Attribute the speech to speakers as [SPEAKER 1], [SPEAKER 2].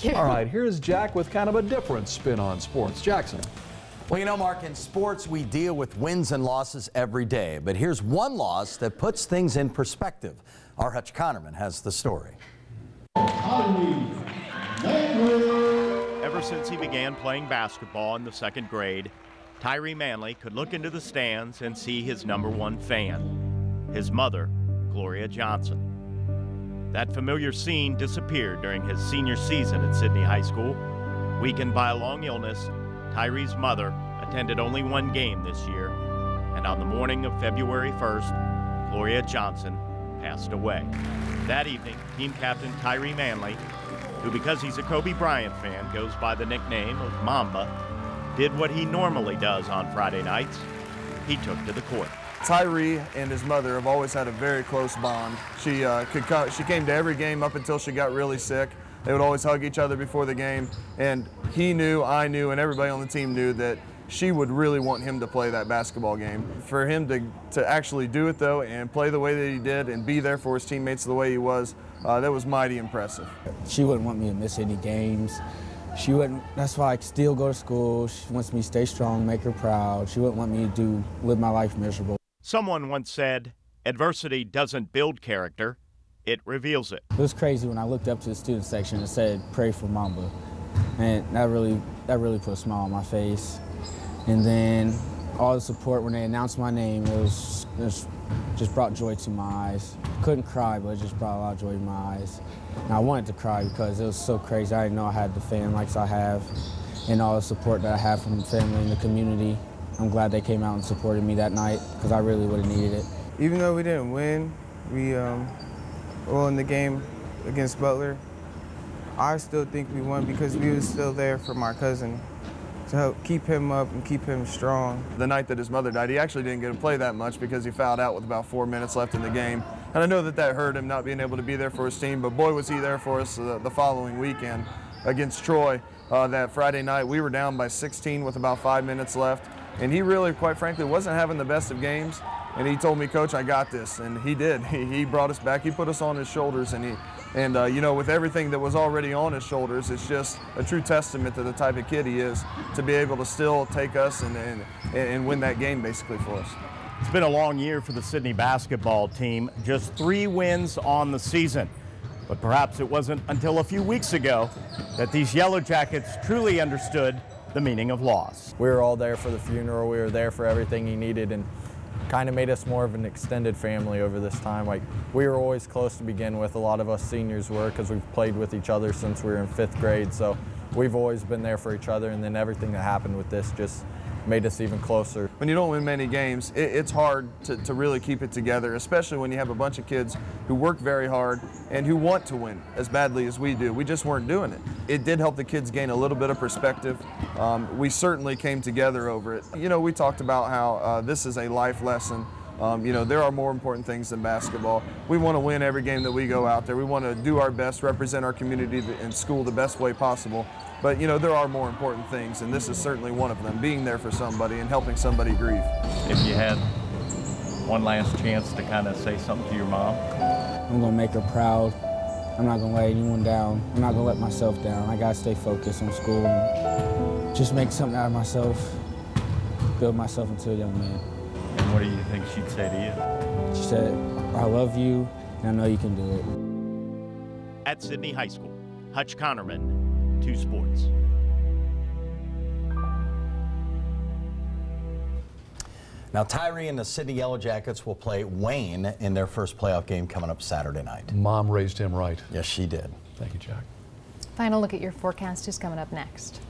[SPEAKER 1] you.
[SPEAKER 2] All right, here's Jack with kind of a different spin on sports. Jackson.
[SPEAKER 3] Well, you know, Mark, in sports, we deal with wins and losses every day. But here's one loss that puts things in perspective. Our Hutch Konerman has the story.
[SPEAKER 4] Ever since he began playing basketball in the 2nd grade, Tyree Manley could look into the stands and see his #1 fan, his mother, Gloria Johnson. That familiar scene disappeared during his senior season at Sidney High School. Weakened by a long illness, Tyree's mother attended only one game this year, and on the morning of February 1st, Gloria Johnson passed away. That evening, team captain Tyree Manley, who because he's a Kobe Bryant fan goes by the nickname of Mamba, did what he normally does on Friday nights. He took to the court.
[SPEAKER 5] Tyree and his mother have always had a very close bond. She came to every game up until she got really sick. They would always hug each other before the game, and he knew, I knew, and everybody on the team knew that she would really want him to play that basketball game. For him to actually do it, though, and play the way that he did and be there for his teammates the way he was, that was mighty impressive.
[SPEAKER 6] She wouldn't want me to miss any games. She wouldn't, that's why I still go to school. She wants me to stay strong, make her proud. She wouldn't want me to live my life miserable.
[SPEAKER 4] Someone once said, "Adversity doesn't build character, it reveals it."
[SPEAKER 6] It was crazy when I looked up to the student section and said, "Pray for Mamba." And that really put a smile on my face. And then all the support when they announced my name, it just brought joy to my eyes. Couldn't cry, but it just brought a lot of joy to my eyes. And I wanted to cry because it was so crazy. I didn't know I had the fan likes I have and all the support that I have from the family and the community. I'm glad they came out and supported me that night because I really would have needed it.
[SPEAKER 7] Even though we didn't win, we well, in the game against Butler, I still think we won because we were still there for my cousin to help keep him up and keep him strong.
[SPEAKER 5] The night that his mother died, he actually didn't get to play that much because he fouled out with about 4 minutes left in the game. And I know that hurt him not being able to be there for his team, but boy was he there for us the following weekend against Troy. That Friday night, we were down by 16 with about 5 minutes left. And he really, quite frankly, wasn't having the best of games. And he told me, "Coach, I got this." And he did. He brought us back. He put us on his shoulders. And you know, with everything that was already on his shoulders, it's just a true testament to the type of kid he is to be able to still take us and win that game basically for us.
[SPEAKER 4] It's been a long year for the Sidney basketball team. Just 3 wins on the season. But perhaps it wasn't until a few weeks ago that these Yellow Jackets truly understood the meaning of loss.
[SPEAKER 8] We were all there for the funeral. We were there for everything he needed, and kind of made us more of an extended family over this time. Like, we were always close to begin with. A lot of us seniors were because we've played with each other since we were in 5th grade. So we've always been there for each other, and then everything that happened with this just made us even closer.
[SPEAKER 5] When you don't win many games, it's hard to really keep it together, especially when you have a bunch of kids who work very hard and who want to win as badly as we do. We just weren't doing it. It did help the kids gain a little bit of perspective. We certainly came together over it. You know, we talked about how this is a life lesson. You know, there are more important things than basketball. We want to win every game that we go out there. We want to do our best, represent our community and school the best way possible. But, you know, there are more important things, and this is certainly one of them, being there for somebody and helping somebody grieve.
[SPEAKER 4] If you had one last chance to kind of say something to your mom?
[SPEAKER 6] I'm going to make her proud. I'm not going to let anyone down. I'm not going to let myself down. I got to stay focused on school and just make something out of myself, build myself into a young man.
[SPEAKER 4] And what do you think she'd say to you?
[SPEAKER 6] She said, "I love you, and I know you can do it."
[SPEAKER 4] At Sidney High School, Hutch Konerman, 2 Sports.
[SPEAKER 3] Now, Tyree and the Sidney Yellow Jackets will play Wayne in their first playoff game coming up Saturday night.
[SPEAKER 2] Mom raised him right.
[SPEAKER 3] Yes, she did.
[SPEAKER 2] Thank you, Jack.
[SPEAKER 1] Final look at your forecast is coming up next.